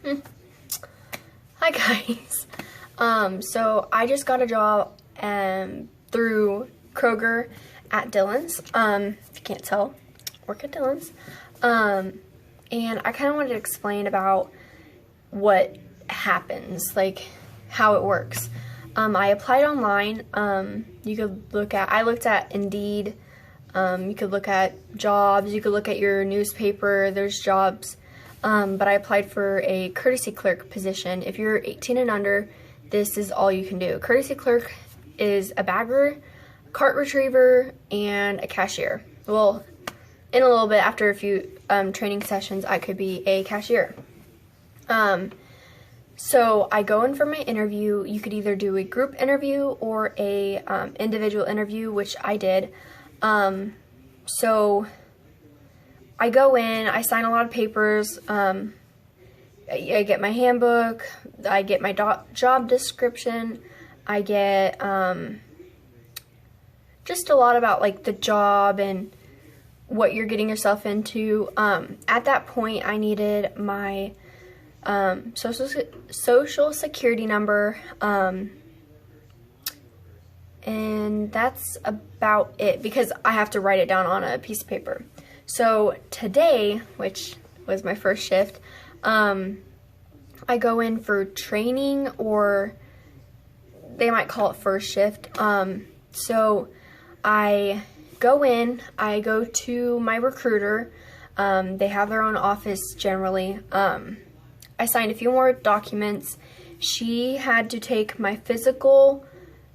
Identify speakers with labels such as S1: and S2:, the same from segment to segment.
S1: Hi guys. So I just got a job through Kroger at Dillon's. If you can't tell, work at Dillon's. And I kind of wanted to explain about what happens, like how it works. I applied online. You could I looked at Indeed. You could look at jobs. You could look at your newspaper. There's jobs. But I applied for a courtesy clerk position. If you're 18 and under, this is all you can do. Courtesy clerk is a bagger, cart retriever, and a cashier. Well, in a little bit, after a few training sessions, I could be a cashier. So I go in for my interview. You could either do a group interview or a individual interview, which I did. So I go in, I sign a lot of papers, I get my handbook, I get my job description, I get just a lot about like the job and what you're getting yourself into. At that point, I needed my social security number, and that's about it because I have to write it down on a piece of paper. So today, which was my first shift, I go in for training, or they might call it first shift. So I go in, I go to my recruiter. They have their own office generally. I signed a few more documents. She had to take my physical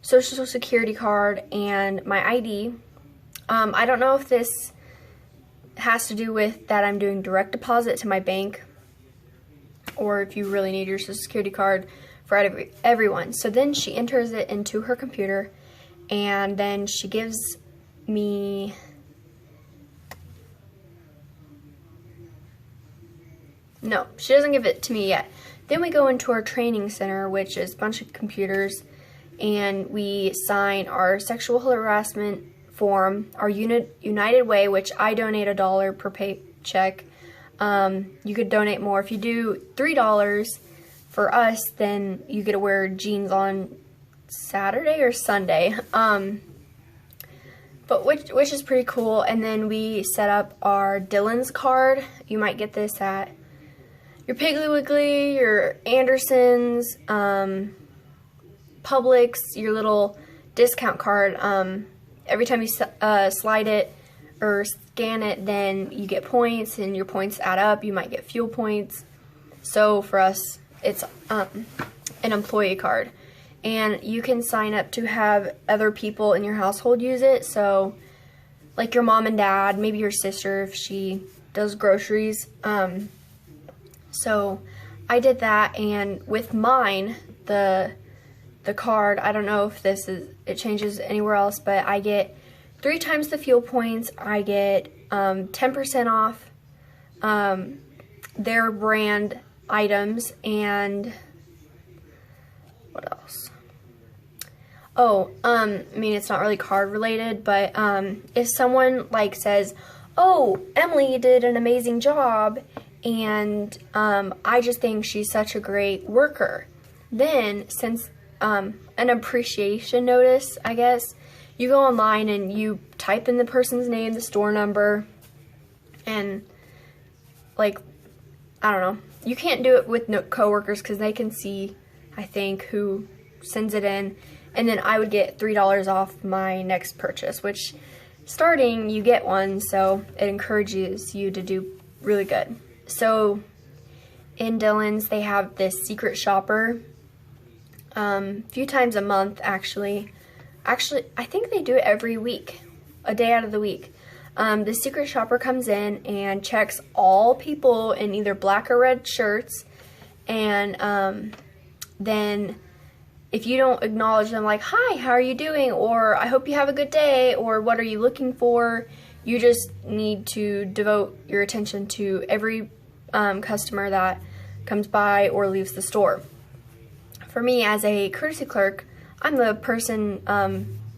S1: social security card and my ID. I don't know if this has to do with that I'm doing direct deposit to my bank, or if you really need your social security card for everyone. So then she enters it into her computer, and then she gives me no, she doesn't give it to me yet. Then we go into our training center, which is a bunch of computers, and we sign our sexual harassment form, our United Way, which I donate $1 per paycheck. You could donate more. If you do $3 for us, then you get to wear jeans on Saturday or Sunday. But which is pretty cool. And then we set up our Dillon's card. You might get this at your Piggly Wiggly, your Anderson's, Publix, your little discount card. Every time you slide it or scan it, then you get points, and your points add up. You might get fuel points. So for us, it's an employee card. And you can sign up to have other people in your household use it. So like your mom and dad, maybe your sister if she does groceries. So I did that, and with mine, the card, I don't know if it changes anywhere else, but I get 3 times the fuel points. I get 10% off their brand items, and what else? Oh, I mean, it's not really card related, but if someone like says, "Oh, Emily did an amazing job, and I just think she's such a great worker," then since an appreciation notice, I guess, you go online and you type in the person's name, the store number, and like, I don't know, you can't do it with coworkers because they can see, I think, who sends it in, and then I would get $3 off my next purchase, which starting you get one, so it encourages you to do really good. So in Dillon's, they have this secret shopper a few times a month, actually, I think they do it every week, a day out of the week. The secret shopper comes in and checks all people in either black or red shirts, and then if you don't acknowledge them, like, "Hi, how are you doing?" or "I hope you have a good day," or "What are you looking for?" you just need to devote your attention to every customer that comes by or leaves the store. For me, as a courtesy clerk, I'm the person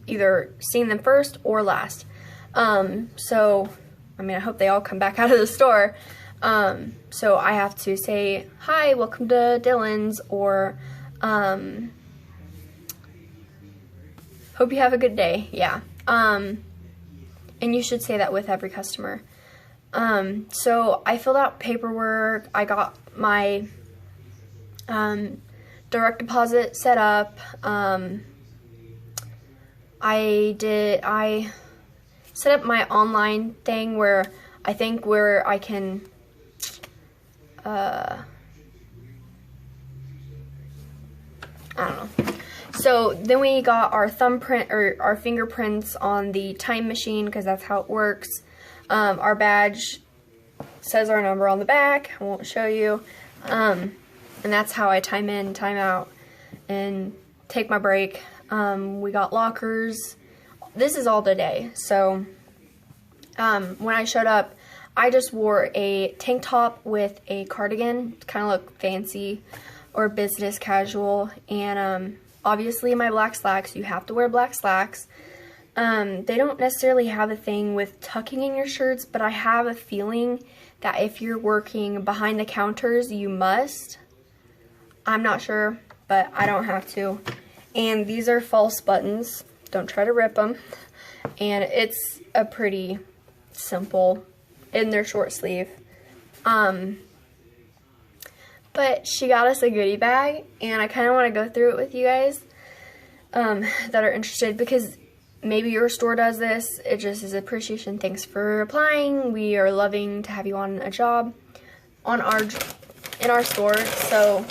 S1: either seeing them first or last. So, I mean, I hope they all come back out of the store. So I have to say, hi, welcome to Dylan's, or hope you have a good day. Yeah. And you should say that with every customer. So I filled out paperwork. I got my direct deposit set up. I set up my online thing where I can I don't know. So then we got our thumbprint or our fingerprints on the time machine, because that's how it works. Our badge says our number on the back. I won't show you. And that's how I time in, time out, and take my break. We got lockers. This is all today. So when I showed up, I just wore a tank top with a cardigan to kind of look fancy or business casual. And obviously my black slacks. You have to wear black slacks. They don't necessarily have a thing with tucking in your shirts, but I have a feeling that if you're working behind the counters, you must. I'm not sure, but I don't have to. And these are false buttons. Don't try to rip them. And it's a pretty simple, in their short sleeve. But she got us a goodie bag, and I kind of want to go through it with you guys that are interested, because maybe your store does this. It just is appreciation. Thanks for applying. We are loving to have you on a job in our store. So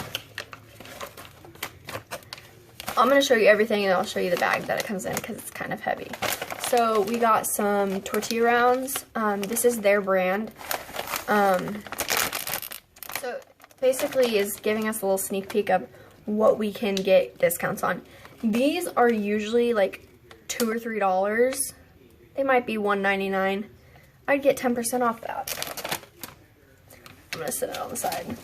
S1: I'm going to show you everything, and I'll show you the bag that it comes in, because it's kind of heavy. So we got some tortilla rounds. This is their brand. So basically is giving us a little sneak peek of what we can get discounts on. These are usually like $2 or $3. They might be $1.99. I'd get 10% off that. I'm gonna set it on the side.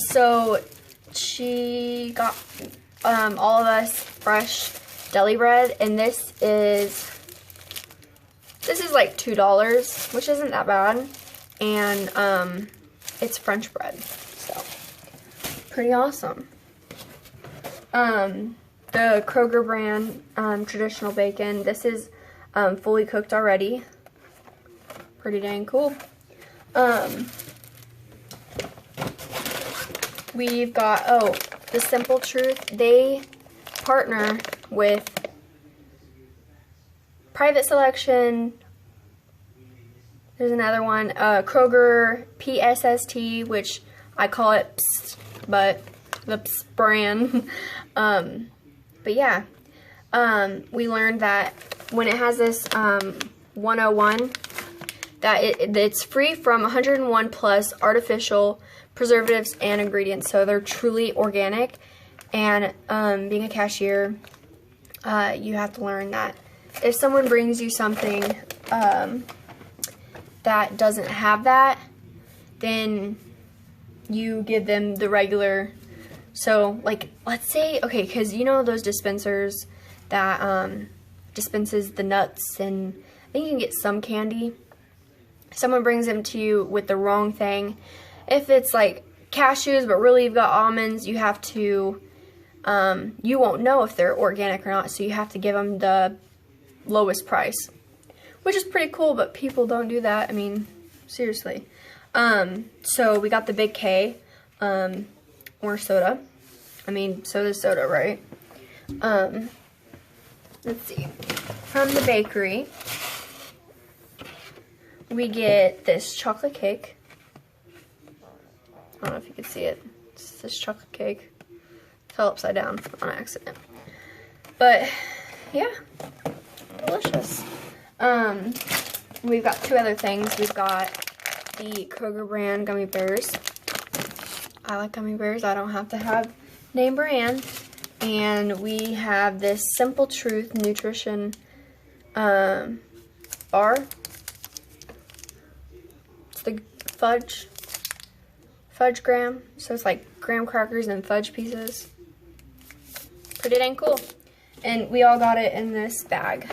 S1: So she got all of us fresh deli bread, and this is like $2, which isn't that bad, and it's French bread, so pretty awesome. The Kroger brand traditional bacon. This is fully cooked already. Pretty dang cool. We've got, the Simple Truth. They partner with Private Selection. There's another one, Kroger PSST, which I call it PST, but the PST brand. But yeah, we learned that when it has this 101, that it's free from 101 plus artificial preservatives and ingredients, so they're truly organic. And being a cashier, you have to learn that if someone brings you something that doesn't have that, then you give them the regular. So like, let's say, okay, because you know those dispensers that dispenses the nuts, and I think you can get some candy. Someone brings them to you with the wrong thing. If it's like cashews, but really you've got almonds, you have to, you won't know if they're organic or not, so you have to give them the lowest price, which is pretty cool, but people don't do that. I mean, seriously. So we got the Big K, orange soda. I mean, soda's soda, right? Let's see. From the bakery, we get this chocolate cake. I don't know if you can see it. It's this chocolate cake. It fell upside down on accident. But, yeah. Delicious. We've got two other things. We've got the Kroger brand gummy bears. I like gummy bears. I don't have to have name brand. And we have this Simple Truth Nutrition bar. It's the fudge graham. So it's like graham crackers and fudge pieces. Pretty dang cool. And we all got it in this bag.